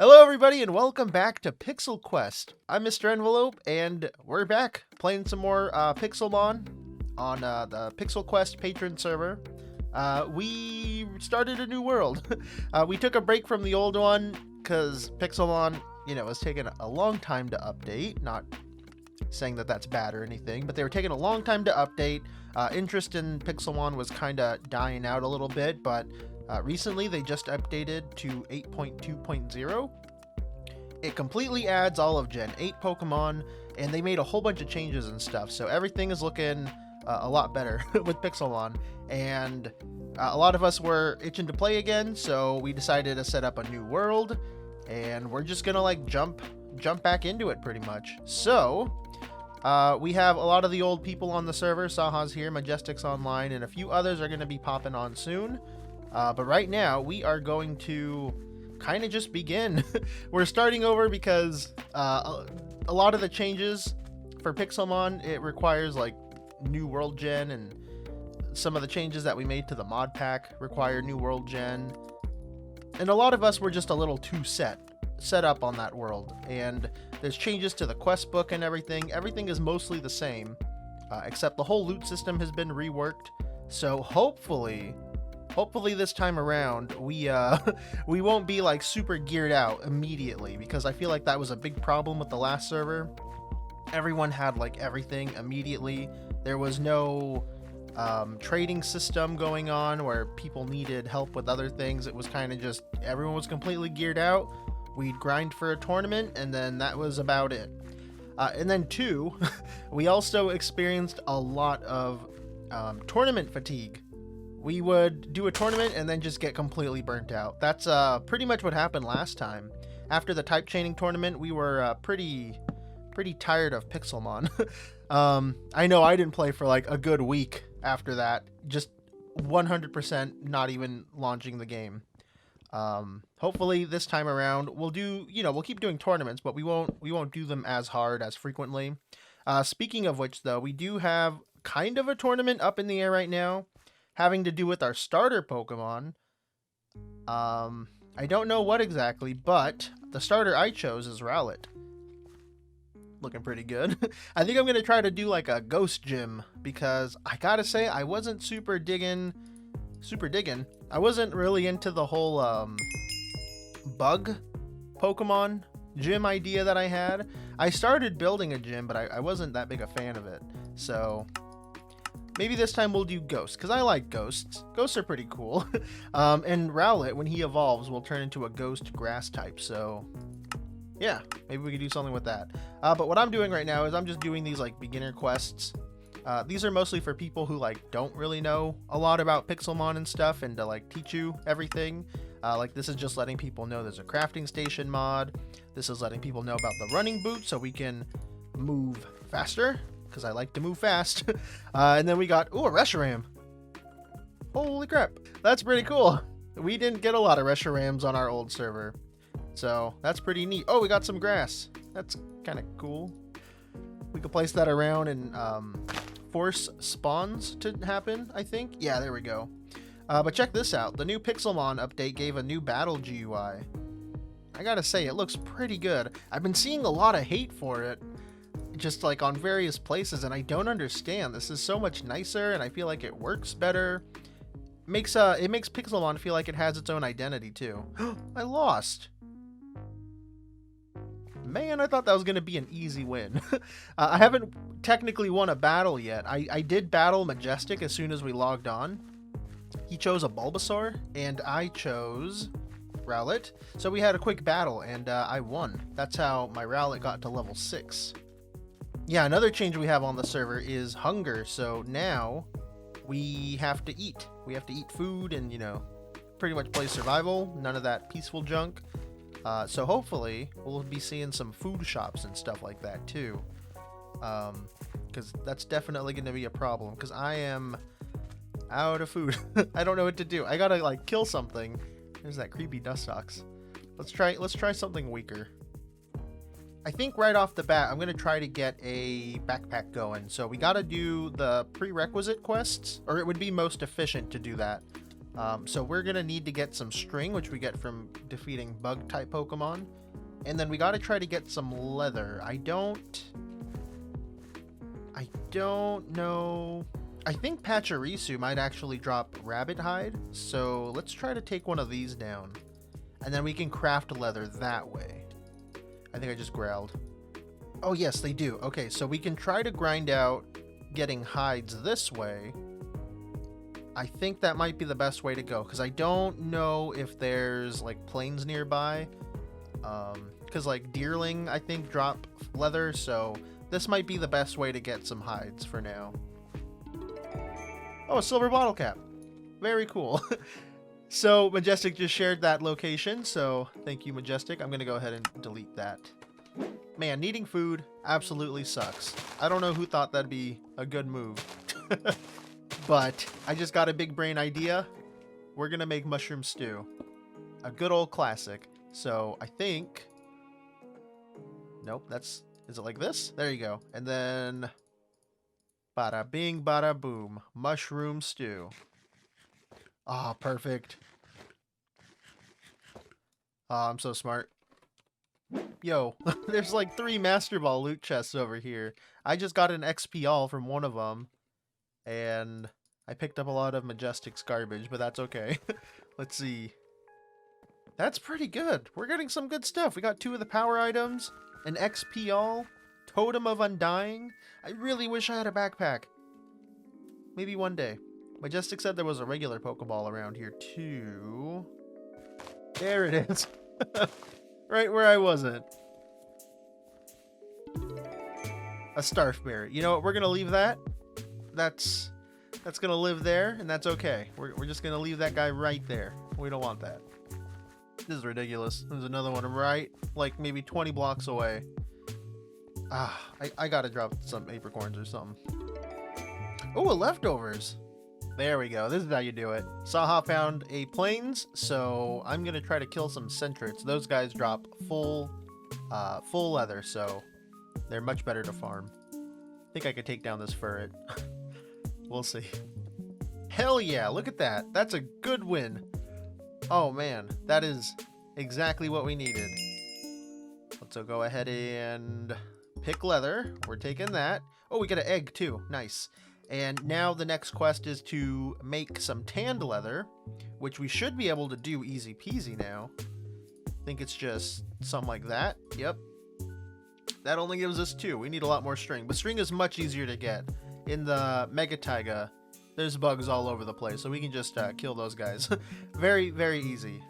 Hello, everybody, and welcome back to Pixel Quest. I'm MrEnvelope, and we're back playing some more Pixelmon on the Pixel Quest patron server. We started a new world. We took a break from the old one because Pixelmon, was taking a long time to update. Not saying that that's bad or anything, but they were taking a long time to update. Interest in Pixelmon was kind of dying out a little bit, but recently they just updated to 8.2.0. It completely adds all of Gen 8 Pokemon, and they made a whole bunch of changes and stuff, so everything is looking a lot better with Pixelmon, and a lot of us were itching to play again, so we decided to set up a new world, and we're just gonna jump back into it pretty much. So we have a lot of the old people on the server. Saha's here, Majestic's online, and a few others are going to be popping on soon. But right now, we are going to kind of just begin. We're starting over because a lot of the changes for Pixelmon, it requires new world gen, and some of the changes that we made to the Modpack require new world gen. And a lot of us were just a little too set up on that world, and there's changes to the quest book and everything. Everything is mostly the same, except the whole loot system has been reworked. So hopefully this time around we won't be super geared out immediately, because I feel like that was a big problem with the last server. Everyone had everything immediately. There was no trading system going on where people needed help with other things. It was kind of just everyone was completely geared out. We'd grind for a tournament, and then that was about it. And then two, we also experienced a lot of tournament fatigue. We would do a tournament and then just get completely burnt out. That's pretty much what happened last time. After the type chaining tournament, we were pretty tired of Pixelmon. I know I didn't play for a good week after that, just 100% not even launching the game. Hopefully this time around we'll do, we'll keep doing tournaments, but we won't do them as hard as frequently. Speaking of which, though, we do have kind of a tournament up in the air right now, having to do with our starter Pokemon. I don't know what exactly, but the starter I chose is Relic. Looking pretty good. I think I'm gonna try to do a ghost gym, because I gotta say I wasn't super digging. I wasn't really into the whole bug Pokemon gym idea that I had. I started building a gym, but I wasn't that big a fan of it. So maybe this time we'll do ghosts, because I like ghosts. Ghosts are pretty cool. And Rowlet, when he evolves, will turn into a ghost grass type. So yeah, maybe we could do something with that. But what I'm doing right now is I'm just doing these beginner quests. These are mostly for people who don't really know a lot about Pixelmon and stuff, and to teach you everything. This is just letting people know there's a crafting station mod. This is letting people know about the running boot so we can move faster, because I like to move fast. And then we got a Reshiram. Holy crap, that's pretty cool. We didn't get a lot of Reshirams on our old server, so that's pretty neat. Oh, we got some grass. That's kind of cool. We could place that around and force spawns to happen, I think. Yeah, there we go. But check this out. The new Pixelmon update gave a new battle GUI. I gotta say, it looks pretty good. I've been seeing a lot of hate for it, just on various places, and I don't understand. This is so much nicer, and I feel like it works better. It makes Pixelmon feel like it has its own identity too. I lost. Man, I thought that was going to be an easy win. I haven't technically won a battle yet. I did battle Majestic as soon as we logged on. He chose a Bulbasaur, and I chose Rowlet. So we had a quick battle, and I won. That's how my Rowlet got to level 6. Yeah, another change we have on the server is hunger. So now we have to eat. We have to eat food and, pretty much play survival. None of that peaceful junk. So hopefully we'll be seeing some food shops and stuff like that too, because that's definitely going to be a problem, because I am out of food. I don't know what to do. I gotta kill something. There's that creepy Dustox. Let's try something weaker. I think right off the bat I'm going to try to get a backpack going. So we got to do the prerequisite quests, or it would be most efficient to do that So we're gonna need to get some string, which we get from defeating bug type Pokemon. And then we gotta try to get some leather. I don't know. I think Pachirisu might actually drop rabbit hide. So let's try to take one of these down. And then we can craft leather that way. I think I just growled. Oh yes, they do. Okay, so we can try to grind out getting hides this way. I think that might be the best way to go, because I don't know if there's like plains nearby. Because like Deerling, I think, drop leather, so this might be the best way to get some hides for now. Oh, a silver bottle cap. Very cool. So Majestic just shared that location, so thank you, Majestic. I'm gonna go ahead and delete that. Man, needing food absolutely sucks. I don't know who thought that'd be a good move. But I just got a big brain idea. We're gonna make mushroom stew. A good old classic. So I think... Nope, that's... Is it like this? There you go. And then... Bada bing, bada boom. Mushroom stew. Ah, oh, perfect. Oh, I'm so smart. Yo, there's like 3 Master Ball loot chests over here. I just got an XP all from one of them. And I picked up a lot of Majestic's garbage, but that's okay. Let's see. That's pretty good. We're getting some good stuff. We got 2 of the power items, an XP all, Totem of Undying. I really wish I had a backpack. Maybe one day. Majestic said there was a regular Pokeball around here too. There it is. Right where I wasn't. A Starfberry. You know what? We're gonna leave that. That's gonna live there, and that's okay. We're just gonna leave that guy right there. We don't want that. This is ridiculous. There's another one right, like maybe 20 blocks away. Ah, I gotta drop some apricorns or something. Oh, leftovers. There we go. This is how you do it. Saha found a plains, so I'm gonna try to kill some centrets. Those guys drop full leather, so they're much better to farm. I think I could take down this ferret. We'll see. Hell yeah, look at that. That's a good win. Oh man, that is exactly what we needed. Let's go ahead and pick leather. We're taking that. Oh, we got an egg too. Nice. And now the next quest is to make some tanned leather, which we should be able to do easy peasy now. I think it's just something like that. Yep. That only gives us 2. We need a lot more string, but string is much easier to get. In the Mega Taiga, there's bugs all over the place, so we can just kill those guys. Very, very easy.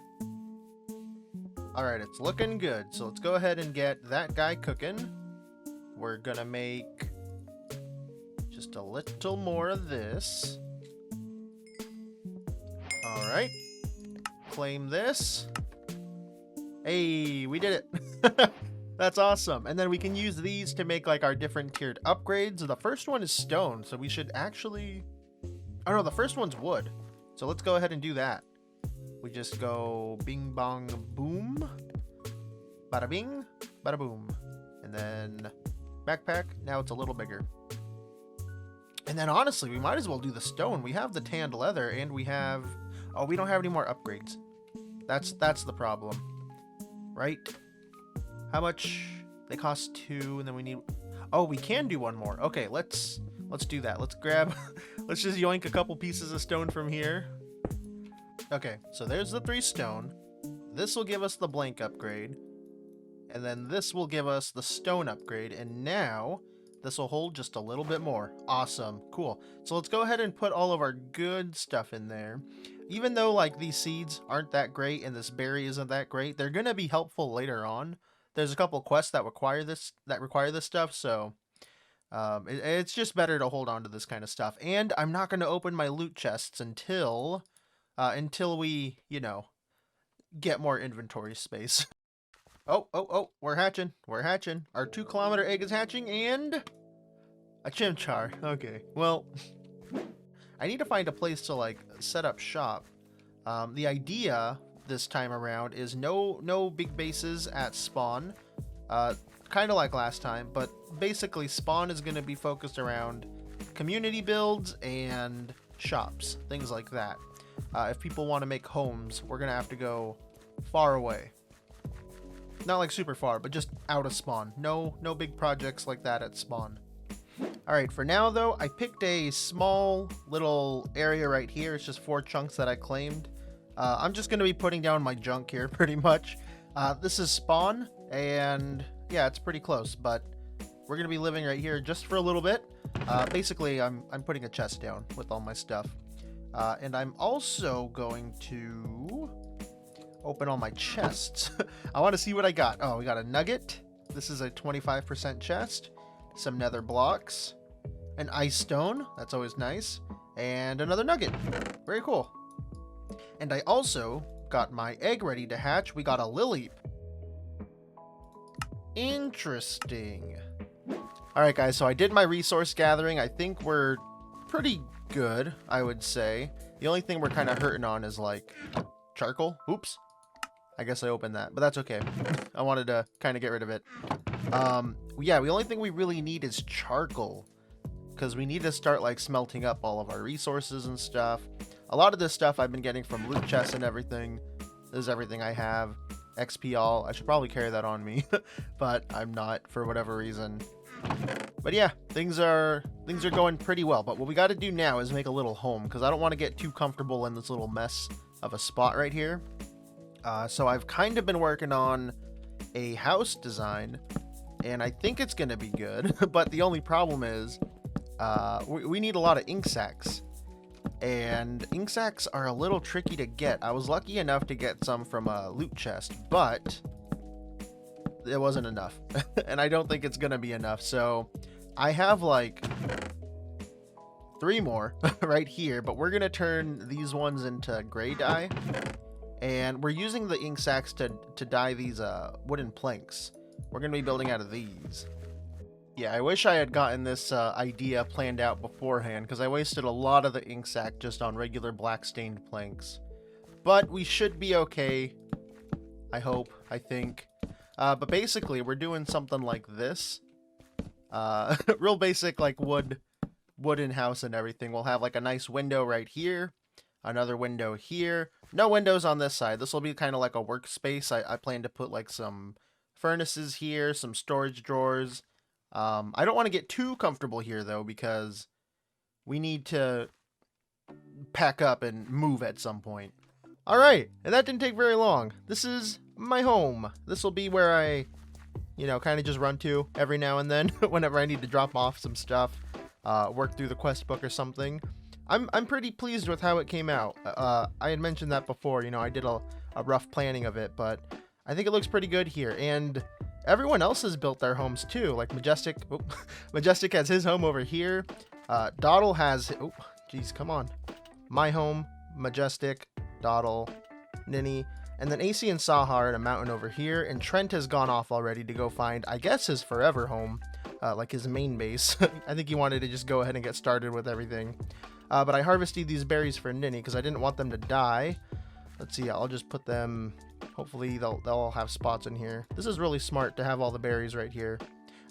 Alright, it's looking good. So let's go ahead and get that guy cooking. We're gonna make just a little more of this. Alright. Claim this. Hey, we did it. That's awesome. And then we can use these to make like our different tiered upgrades. The first one is stone, so we should actually... Oh no, the first one's wood. So let's go ahead and do that. We just go bing bong boom. Bada bing, bada boom. And then backpack. Now it's a little bigger. And then honestly, we might as well do the stone. We have the tanned leather and we have... Oh, we don't have any more upgrades. That's the problem. Right? How much? They cost 2 and then we need... Oh, we can do one more. Okay, let's do that. Let's grab... Let's just yoink a couple pieces of stone from here. Okay, so there's the 3 stone. This will give us the blank upgrade. And then this will give us the stone upgrade. And now this will hold just a little bit more. Awesome. Cool. So let's go ahead and put all of our good stuff in there. Even though like these seeds aren't that great and this berry isn't that great, they're going to be helpful later on. There's a couple quests that require this stuff, so it's just better to hold on to this kind of stuff. And I'm not going to open my loot chests until we, you know, get more inventory space. Oh, we're hatching. We're hatching. Our 2-kilometer egg is hatching, and a chimchar. Okay, well, I need to find a place to, like, set up shop. The idea this time around is no big bases at spawn. Kind of like last time, but basically spawn is going to be focused around community builds and shops, things like that. if people want to make homes, we're going to have to go far away. Not like super far, but just out of spawn. No big projects like that at spawn. Alright, for now though, I picked a small little area right here. It's just 4 chunks that I claimed. I'm just going to be putting down my junk here pretty much. This is spawn, and yeah, it's pretty close, but we're going to be living right here just for a little bit. Basically, I'm putting a chest down with all my stuff. And I'm also going to open all my chests. I want to see what I got. Oh, we got a nugget. This is a 25% chest. Some nether blocks. An ice stone. That's always nice. And another nugget. Very cool. And I also got my egg ready to hatch. We got a lily. Interesting. Alright guys, so I did my resource gathering. I think we're pretty good, I would say. The only thing we're kind of hurting on is like charcoal. Oops. I guess I opened that, but that's okay. I wanted to kind of get rid of it. Yeah, the only thing we really need is charcoal, because we need to start like smelting up all of our resources and stuff. A lot of this stuff I've been getting from loot chests and everything. This is everything I have. XP all. I should probably carry that on me, but I'm not for whatever reason. But yeah, things are going pretty well. But what we got to do now is make a little home, because I don't want to get too comfortable in this little mess of a spot right here. So I've kind of been working on a house design, and I think it's going to be good. But the only problem is we need a lot of ink sacs. And ink sacs are a little tricky to get. I was lucky enough to get some from a loot chest, but it wasn't enough. And I don't think it's going to be enough. So I have like 3 more right here, but we're going to turn these ones into gray dye. And we're using the ink sacs to dye these wooden planks. We're going to be building out of these. Yeah, I wish I had gotten this idea planned out beforehand, because I wasted a lot of the ink sac just on regular black stained planks. But we should be okay. I hope, I think. But basically, we're doing something like this. Real basic, like wooden house and everything. We'll have like a nice window right here. Another window here. No windows on this side. This will be kind of like a workspace. I plan to put like some furnaces here, some storage drawers. I don't want to get too comfortable here though, because we need to pack up and move at some point. Alright, and that didn't take very long. This is my home. This will be where I, kind of just run to every now and then whenever I need to drop off some stuff, work through the quest book or something. I'm pretty pleased with how it came out. I had mentioned that before, I did a rough planning of it, but I think it looks pretty good here. And everyone else has built their homes too, like Majestic. Oh, Majestic has his home over here. Dawdle has, oh, geez, come on. My home, Majestic, Dawdle, Ninny, and then AC and Saha are in a mountain over here, and Trent has gone off already to go find, I guess, his forever home, like his main base. I think he wanted to just go ahead and get started with everything. But I harvested these berries for Ninny because I didn't want them to die. Let's see, I'll just put them, hopefully they'll all have spots in here. This is really smart to have all the berries right here.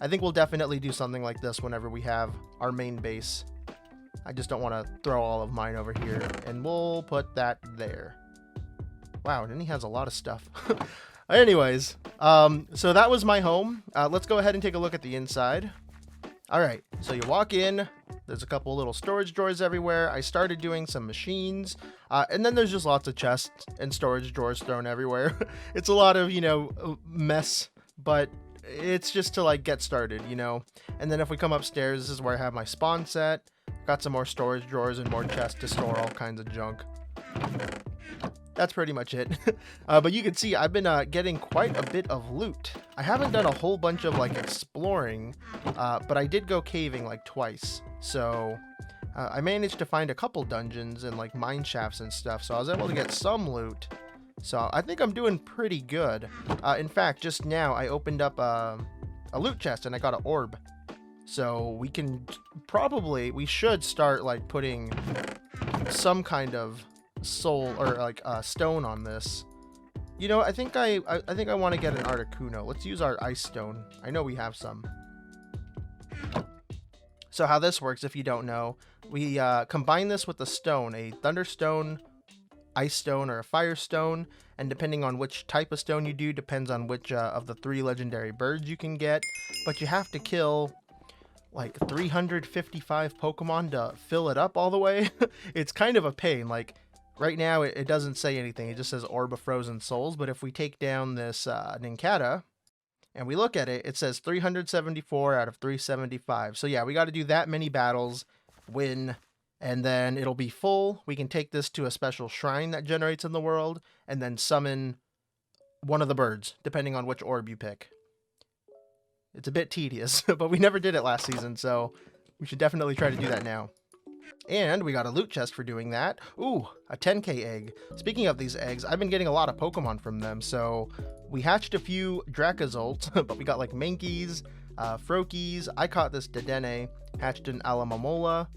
I think we'll definitely do something like this whenever we have our main base. I just don't want to throw all of mine over here, and we'll put that there. Wow, Ninny has a lot of stuff. Anyways, so that was my home. Let's go ahead and take a look at the inside. Alright, so you walk in, there's a couple little storage drawers everywhere. I started doing some machines, and then there's just lots of chests and storage drawers thrown everywhere. It's a lot of, mess, but it's just to, like, get started, And then if we come upstairs, this is where I have my spawn set. Got some more storage drawers and more chests to store all kinds of junk. That's pretty much it. But you can see I've been getting quite a bit of loot. I haven't done a whole bunch of like exploring, but I did go caving like twice. So I managed to find a couple dungeons and like mine shafts and stuff. So I was able to get some loot. So I think I'm doing pretty good. In fact, just now I opened up a loot chest and I got an orb. So we should start like putting some kind of soul or like stone on this. I think I want to get an Articuno. Let's use our ice stone. I know we have some. So how this works, if you don't know, we combine this with a stone, a thunderstone ice stone or a fire stone, and depending on which type of stone you do depends on which of the 3 legendary birds you can get. But you have to kill like 355 Pokemon to fill it up all the way. It's kind of a pain. Like right now it doesn't say anything, it just says Orb of Frozen Souls, but if we take down this Nincada and we look at it, it says 374 out of 375. So yeah, we got to do that many battles, win, and then it'll be full. We can take this to a special shrine that generates in the world, and then summon one of the birds, depending on which orb you pick. It's a bit tedious, but we never did it last season, so we should definitely try to do that now. And we got a loot chest for doing that. Ooh, a 10k egg. Speaking of these eggs, I've been getting a lot of Pokemon from them, so we hatched a few Drakazolts, but we got like Mankeys, Froakies. I caught this Dedenne, hatched an Alamamola.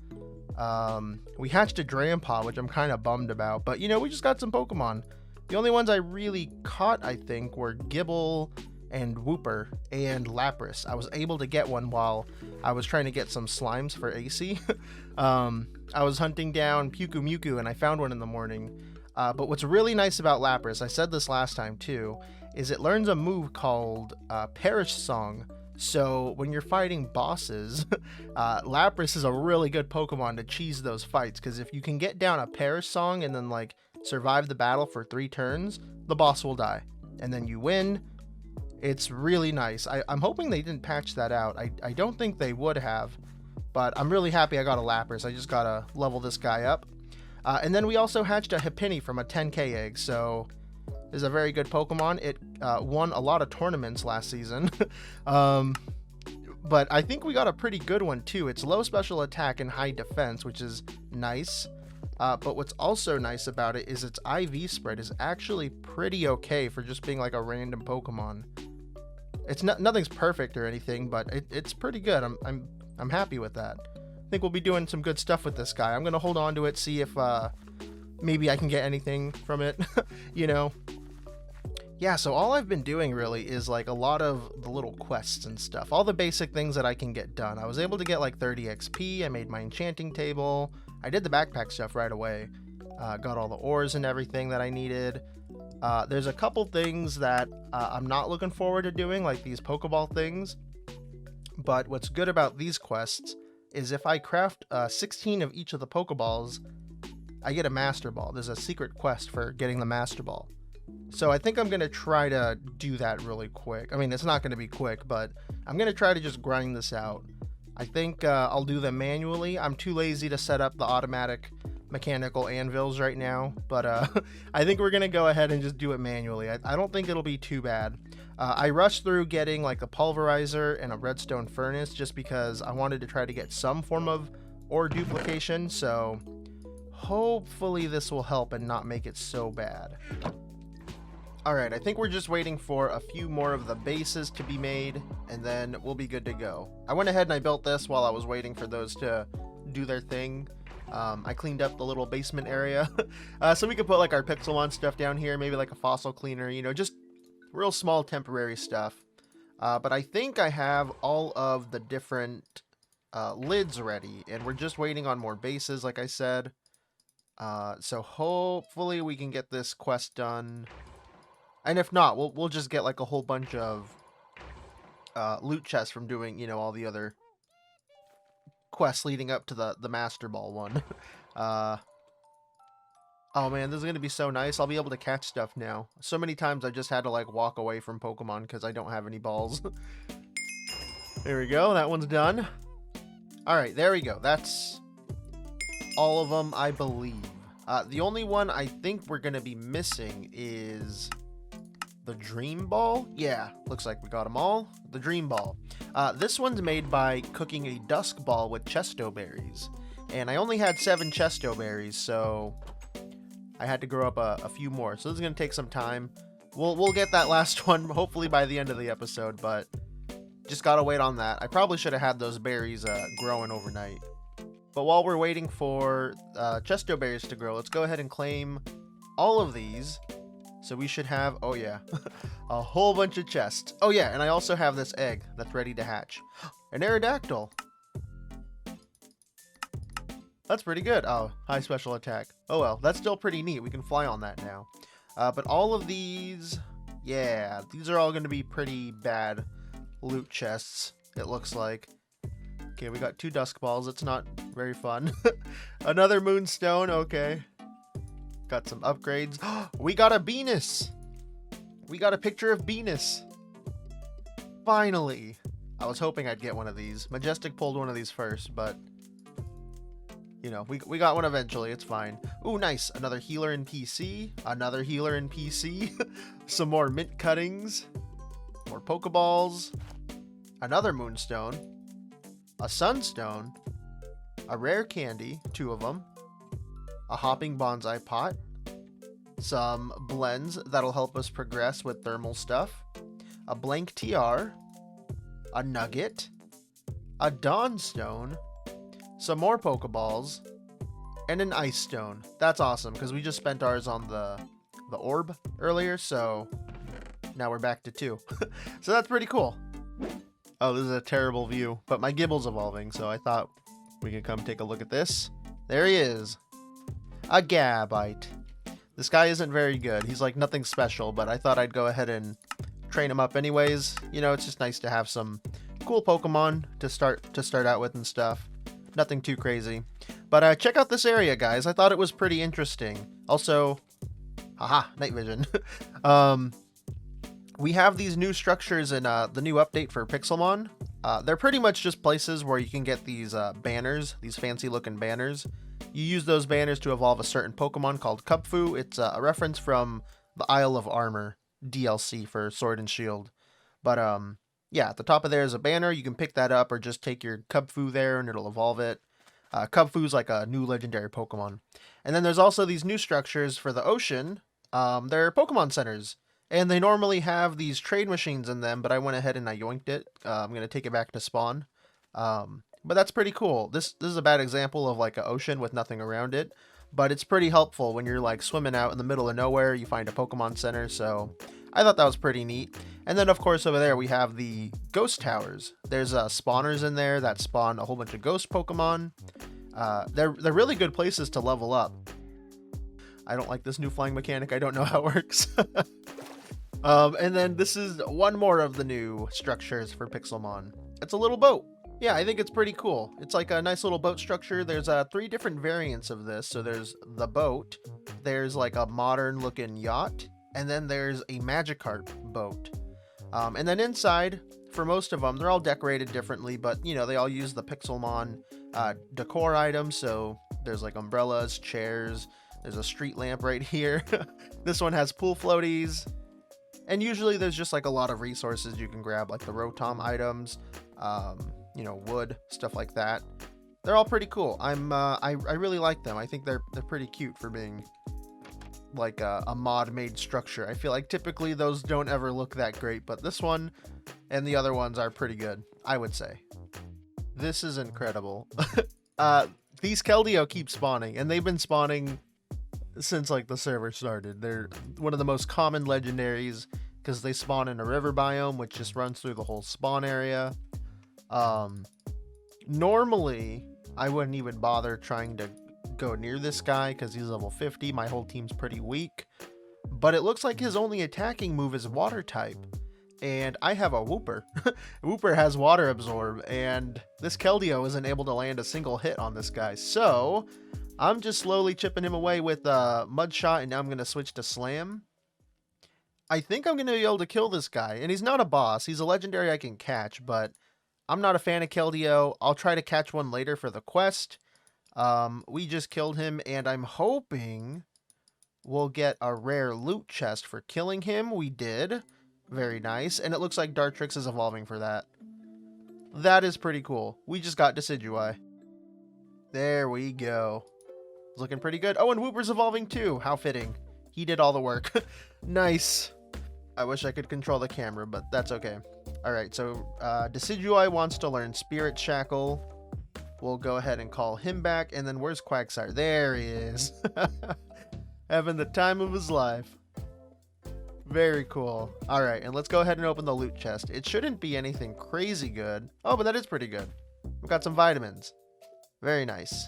We hatched a Drampa, which I'm kind of bummed about, but you know, we just got some Pokemon. The only ones I really caught, I think, were Gibble and Wooper and Lapras. I was able to get one while I was trying to get some slimes for AC. I was hunting down Muku and I found one in the morning. But what's really nice about Lapras, I said this last time too, is it learns a move called Perish Song. So when you're fighting bosses, Lapras is a really good Pokemon to cheese those fights, because if you can get down a Perish Song and then like survive the battle for 3 turns, the boss will die. And then you win. It's really nice. I'm hoping they didn't patch that out. I don't think they would have, but I'm really happy I got a Lapras. I just gotta level this guy up. And then we also hatched a Happiny from a 10k egg, so this is a very good Pokemon. It won a lot of tournaments last season. But I think we got a pretty good one too. It's low special attack and high defense, which is nice. But what's also nice about it is its IV spread is actually pretty okay for just being like a random Pokemon. It's nothing's perfect or anything, but it's pretty good. I'm happy with that. I think we'll be doing some good stuff with this guy. I'm gonna hold on to it, see if maybe I can get anything from it. You know. Yeah, so all I've been doing really is like a lot of the little quests and stuff. All the basic things that I can get done. I was able to get like 30 XP. I made my enchanting table. I did the backpack stuff right away. Got all the ores and everything that I needed. There's a couple things that I'm not looking forward to doing, like these Pokeball things. But what's good about these quests is if I craft 16 of each of the Pokeballs, I get a Master Ball. There's a secret quest for getting the Master Ball. So I think I'm going to try to do that really quick. I mean, it's not going to be quick, but I'm going to try to just grind this out. I think I'll do them manually. I'm too lazy to set up the automatic mechanical anvils right now, but I think we're going to go ahead and just do it manually. I don't think it'll be too bad. I rushed through getting like a pulverizer and a redstone furnace just because I wanted to try to get some form of ore duplication, so hopefully this will help and not make it so bad. Alright, I think we're just waiting for a few more of the bases to be made, and then we'll be good to go. I went ahead and I built this while I was waiting for those to do their thing. I cleaned up the little basement area, so we could put like our Pixelmon stuff down here, maybe like a fossil cleaner, you know, just real small temporary stuff. But I think I have all of the different lids ready, and we're just waiting on more bases, like I said. So hopefully we can get this quest done. And if not, we'll just get like a whole bunch of loot chests from doing, you know, all the other quests leading up to the Master Ball one. Oh man, this is going to be so nice. I'll be able to catch stuff now. So many times I just had to like walk away from Pokemon because I don't have any balls. There we go. That one's done. Alright, there we go. That's all of them, I believe. The only one I think we're going to be missing is the Dream Ball. Yeah, looks like we got them all. The Dream Ball. This one's made by cooking a Dusk Ball with Chesto Berries. And I only had 7 Chesto Berries, so I had to grow up a few more. So this is going to take some time. We'll get that last one hopefully by the end of the episode, but just gotta wait on that. I probably should have had those berries growing overnight. But while we're waiting for Chesto Berries to grow, let's go ahead and claim all of these. So we should have, oh yeah, a whole bunch of chests. Oh yeah, and I also have this egg that's ready to hatch. An Aerodactyl. That's pretty good. Oh, high special attack. Oh well, that's still pretty neat. We can fly on that now. But all of these, yeah, these are all going to be pretty bad loot chests, it looks like. Okay, we got 2 dusk balls. It's not very fun. Another moonstone. Okay. Got some upgrades. We got a Venus. We got a picture of Venus. Finally. I was hoping I'd get one of these. Majestic pulled one of these first, but you know, we got one eventually. It's fine. Ooh, nice. Another healer in PC. Another healer in PC. Some more mint cuttings. More Pokeballs. Another moonstone. A sunstone. A rare candy. 2 of them. A hopping bonsai pot. Some blends that'll help us progress with thermal stuff. A blank TR. A nugget. A dawnstone. Some more Pokeballs, and an ice stone. That's awesome, because we just spent ours on the orb earlier, so now we're back to 2. So that's pretty cool. Oh, this is a terrible view, but my Gibble's evolving, so I thought we could come take a look at this. There he is. A Gabite. This guy isn't very good. He's like nothing special, but I thought I'd go ahead and train him up anyways. You know, it's just nice to have some cool Pokemon to start out with and stuff. Nothing too crazy. But check out this area, guys. I thought it was pretty interesting. Also, haha, night vision. We have these new structures in the new update for Pixelmon. They're pretty much just places where you can get these banners, these fancy looking banners. You use those banners to evolve a certain Pokemon called Kubfu. It's a reference from the Isle of Armor DLC for Sword and Shield. But yeah, at the top of there is a banner. You can pick that up or just take your Kubfu there and it'll evolve it. Kubfu's like a new legendary Pokemon. And then there's also these new structures for the ocean. They're Pokemon centers. And they normally have these trade machines in them, but I went ahead and I yoinked it. I'm going to take it back to spawn. But that's pretty cool. This is a bad example of like an ocean with nothing around it. But it's pretty helpful when you're like swimming out in the middle of nowhere. You find a Pokemon center, so I thought that was pretty neat. And then, of course, over there we have the ghost towers. There's spawners in there that spawn a whole bunch of ghost Pokemon. They're really good places to level up. I don't like this new flying mechanic. I don't know how it works. And then this is one more of the new structures for Pixelmon. It's a little boat. Yeah, I think it's pretty cool. It's like a nice little boat structure. There's 3 different variants of this. So there's the boat. There's like a modern looking yacht. And then there's a Magikarp boat. And then inside, for most of them, they're all decorated differently, but, you know, they all use the Pixelmon decor items. So there's like umbrellas, chairs, there's a street lamp right here. This one has pool floaties. And usually there's just like a lot of resources you can grab, like the Rotom items, you know, wood, stuff like that. They're all pretty cool. I really like them. I think they're pretty cute for being like a mod made structure. I feel like typically those don't ever look that great, but this one and the other ones are pretty good, I would say. This is incredible. These Keldeo keep spawning, and they've been spawning since like the server started. They're one of the most common legendaries because they spawn in a river biome, which just runs through the whole spawn area. Normally I wouldn't even bother trying to go near this guy because he's level 50. My whole team's pretty weak, but it looks like his only attacking move is water type, and I have a Wooper. Wooper has water absorb, and this Keldeo isn't able to land a single hit on this guy, so I'm just slowly chipping him away with Mud Shot, and now I'm going to switch to Slam. I think I'm going to be able to kill this guy, and he's not a boss. He's a legendary I can catch, but I'm not a fan of Keldeo. I'll try to catch one later for the quest. We just killed him, and I'm hoping we'll get a rare loot chest for killing him. We did. Very nice. And it looks like Dartrix is evolving for that. That is pretty cool. We just got Decidueye. There we go. Looking pretty good. Oh, and Wooper's evolving too. How fitting. He did all the work. Nice. I wish I could control the camera, but that's okay. Alright, so Decidueye wants to learn Spirit Shackle. We'll go ahead and call him back. And then where's Quagsire? There he is. Having the time of his life. Very cool. Alright, and let's go ahead and open the loot chest. It shouldn't be anything crazy good. Oh, but that is pretty good. We've got some vitamins. Very nice.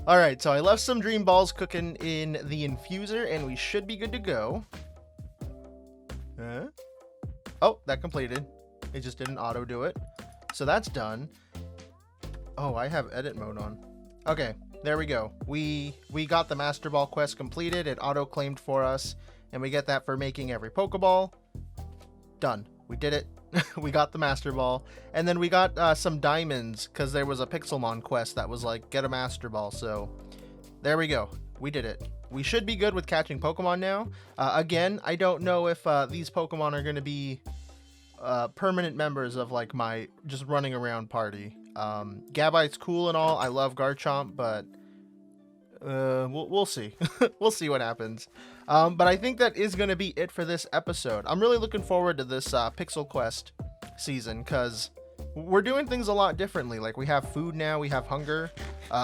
All right, so I left some dream balls cooking in the infuser, and we should be good to go. Oh, that completed. It just didn't auto do it. So that's done. Oh, I have edit mode on. Okay, there we go. We got the Master Ball quest completed. It auto-claimed for us, and we get that for making every Pokeball. Done. We did it. We got the Master Ball. And then we got some diamonds, because there was a Pixelmon quest that was like, get a Master Ball. So there we go. We did it. We should be good with catching Pokemon now. Again, I don't know if these Pokemon are going to be permanent members of like my just running around party. Gabite's cool and all. I love Garchomp, but we'll see. We'll see what happens. But I think that is going to be it for this episode. I'm really looking forward to this Pixel Quest season because we're doing things a lot differently. Like we have food now, we have hunger.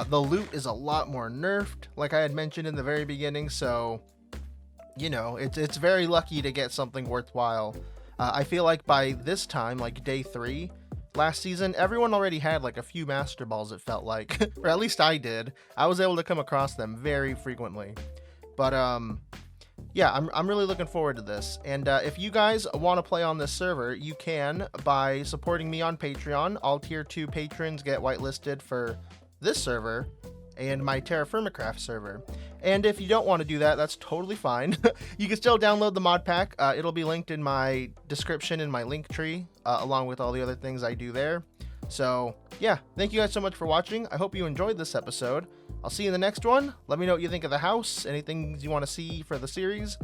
The loot is a lot more nerfed, like I had mentioned in the very beginning. So, you know, it's very lucky to get something worthwhile. I feel like by this time, like day 3 last season, everyone already had like a few Master Balls, it felt like. Or at least I did. I was able to come across them very frequently. But yeah, I'm really looking forward to this. And if you guys want to play on this server, you can by supporting me on Patreon. All tier 2 patrons get whitelisted for this server and my Terra Firma Craft server. And if you don't want to do that, that's totally fine. You can still download the mod pack. It'll be linked in my description in my link tree, along with all the other things I do there. So yeah, thank you guys so much for watching. I hope you enjoyed this episode. I'll see you in the next one. Let me know what you think of the house, anything you want to see for the series.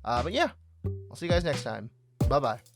But yeah, I'll see you guys next time. Bye-bye.